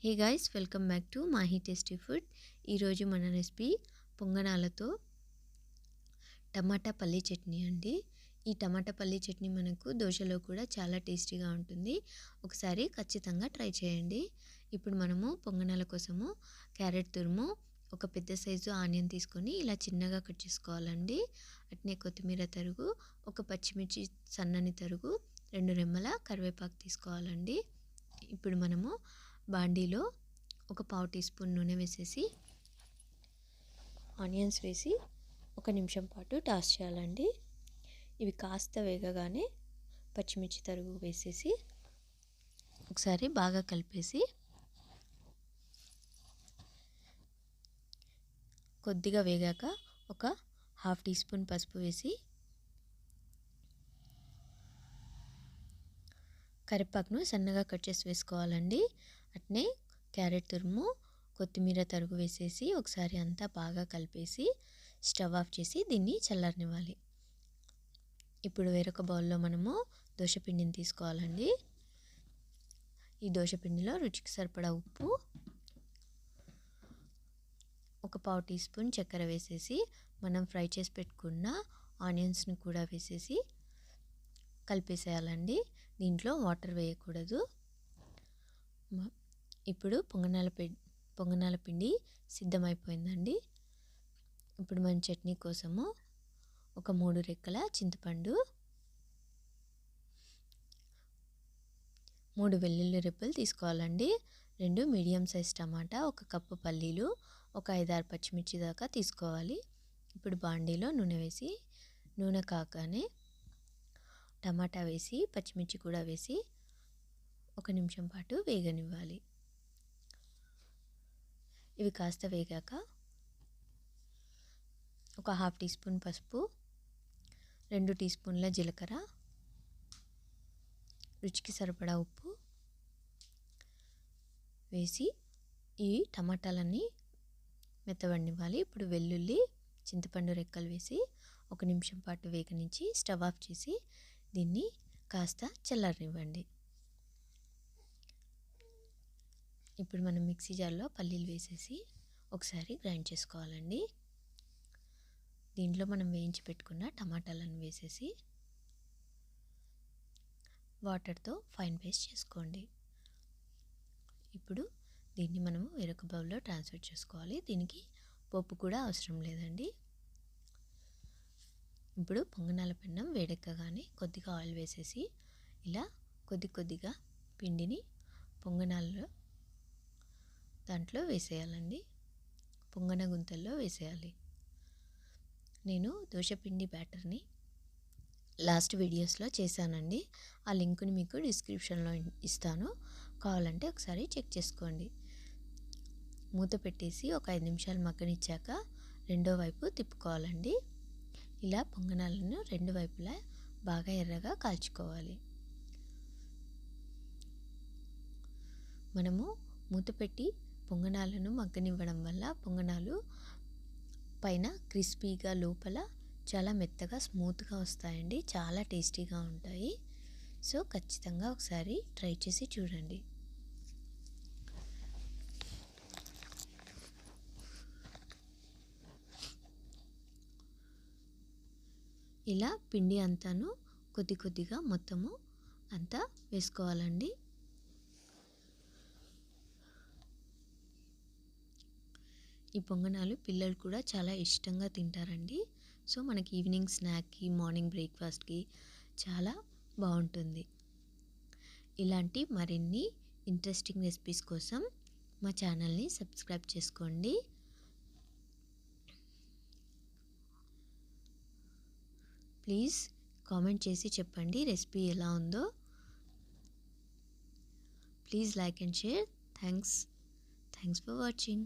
Hey guys, welcome back to Mahi tasty food. ఈరోజు మన recipe పొంగనాలతో టమాటా పల్లీ చట్నీ అండి. ఈ టమాటా పల్లీ చట్నీ మనకు దోశలో కూడా చాలా టేస్టీగా ఉంటుంది. ఒకసారి ఖచ్చితంగా ట్రై చేయండి. ఇప్పుడు మనము పొంగనాల కోసము క్యారెట్ తురుము, ఒక పెద్ద సైజు ఆనియన్ తీసుకొని ఇలా చిన్నగా కట్ చేసుకోవాలండి. అట్నే కొత్తిమీర తరుగు, ఒక పచ్చిమిర్చి సన్నని తరుగు, 2 రెమ్మల కరివేపాకు తీసుకోవాలండి. ఇప్పుడు మనము బాండీలో ఒక పావు టీ స్పూన్ నూనె వేసేసి ఆనియన్స్ వేసి 1 నిమిషం పాటు టాస్ చేయాలండి. ఇవి కాస్త వేగగానే పచ్చిమిర్చి తరుగు వేసేసి ఒకసారి బాగా కలిపేసి కొద్దిగా వేగాక ఒక హాఫ్ టీ స్పూన్ పసుపు వేసి కరివేపాకును సన్నగా కట్ చేసి వేసుకోవాలండి. అట్నే క్యారెట్ తురుము, కొత్తిమీర తరుగు వేసేసి ఒకసారి అంతా బాగా కలిపేసి స్టవ్ ఆఫ్ చేసి దీన్ని చల్లారనివ్వాలి. ఇప్పుడు వేరొక బౌల్లో మనము దోశపిండిని తీసుకోవాలండి. ఈ దోశపిండిలో రుచికి సరిపడా ఉప్పు, ఒక పావు టీ స్పూన్ చక్కెర వేసేసి మనం ఫ్రై చేసి పెట్టుకున్న ఆనియన్స్ని కూడా వేసేసి కలిపేసేయాలండి. దీంట్లో వాటర్ వేయకూడదు. ఇప్పుడు పొంగనాల పిండి సిద్ధమైపోయిందండి. ఇప్పుడు మన చట్నీ కోసము ఒక 3 రెక్కల చింతపండు, 3 వెల్లుల్లి రెబ్బలు తీసుకోవాలండి. 2 మీడియం సైజ్ టమాటా, 1 కప్పు పల్లీలు, ఒక 5-6 పచ్చిమిర్చి దాకా తీసుకోవాలి. ఇప్పుడు బాండీలో నూనె వేసి నూనె కాగానే టమాటా వేసి పచ్చిమిర్చి కూడా వేసి 1 నిమిషం పాటు వేగనివ్వాలి. ఇవి కాస్త వేగాక ఒక హాఫ్ టీ స్పూన్ పసుపు, 2 టీ స్పూన్ల జీలకర్ర, రుచికి సరిపడా ఉప్పు వేసి ఈ టమాటాలన్నీ మెత్తబడనివ్వాలి. ఇప్పుడు వెల్లుల్లి, చింతపండు రెక్కలు వేసి 1 నిమిషం పాటు వేగనించి స్టవ్ ఆఫ్ చేసి దీన్ని కాస్త చల్లారనివ్వండి. ఇప్పుడు మనం మిక్సీ జార్లో పల్లీలు వేసేసి ఒకసారి గ్రైండ్ చేసుకోవాలండి. దీంట్లో మనం వేయించి పెట్టుకున్న టమాటాలను వేసేసి వాటర్తో ఫైన్ పేస్ట్ చేసుకోండి. ఇప్పుడు దీన్ని మనము వేరొక బౌల్లో ట్రాన్స్ఫర్ చేసుకోవాలి. దీనికి పోపు కూడా అవసరం లేదండి. ఇప్పుడు పొంగనాల పెన్నం వేడెక్కగానే కొద్దిగా ఆయిల్ వేసేసి ఇలా కొద్దిగా పిండిని పొంగనాలలో దాంట్లో వేసేయాలండి. పొంగన గుంతల్లో వేసేయాలి. నేను దోశపిండి బ్యాటర్ని లాస్ట్ వీడియోస్లో చేశానండి. ఆ లింక్ని మీకు డిస్క్రిప్షన్లో ఇస్తాను, కావాలంటే ఒకసారి చెక్ చేసుకోండి. మూత పెట్టేసి ఒక 5 నిమిషాలు మగ్గనిచ్చాక రెండో వైపు తిప్పుకోవాలండి. ఇలా పొంగనాలను 2 వైపులా బాగా ఎర్రగా కాల్చుకోవాలి. మనము మూత పెట్టి పొంగనాలను మగ్గనివ్వడం వల్ల పొంగనాలు పైన క్రిస్పీగా, లోపల చాలా మెత్తగా స్మూత్గా వస్తాయండి. చాలా టేస్టీగా ఉంటాయి. సో ఖచ్చితంగా ఒకసారి ట్రై చేసి చూడండి. ఇలా పిండి అంతాను కొద్దిగా మొత్తము అంతా వేసుకోవాలండి. ఈ పొంగనాలు పిల్లలు కూడా చాలా ఇష్టంగా తింటారండి. సో మనకి ఈవినింగ్ స్నాక్కి, మార్నింగ్ బ్రేక్ఫాస్ట్కి చాలా బాగుంటుంది. ఇలాంటి మరిన్ని ఇంట్రెస్టింగ్ రెసిపీస్ కోసం మా ఛానల్ని సబ్స్క్రైబ్ చేసుకోండి. ప్లీజ్ కామెంట్ చేసి చెప్పండి రెసిపీ ఎలా ఉందో. Please like and share. Thanks for watching.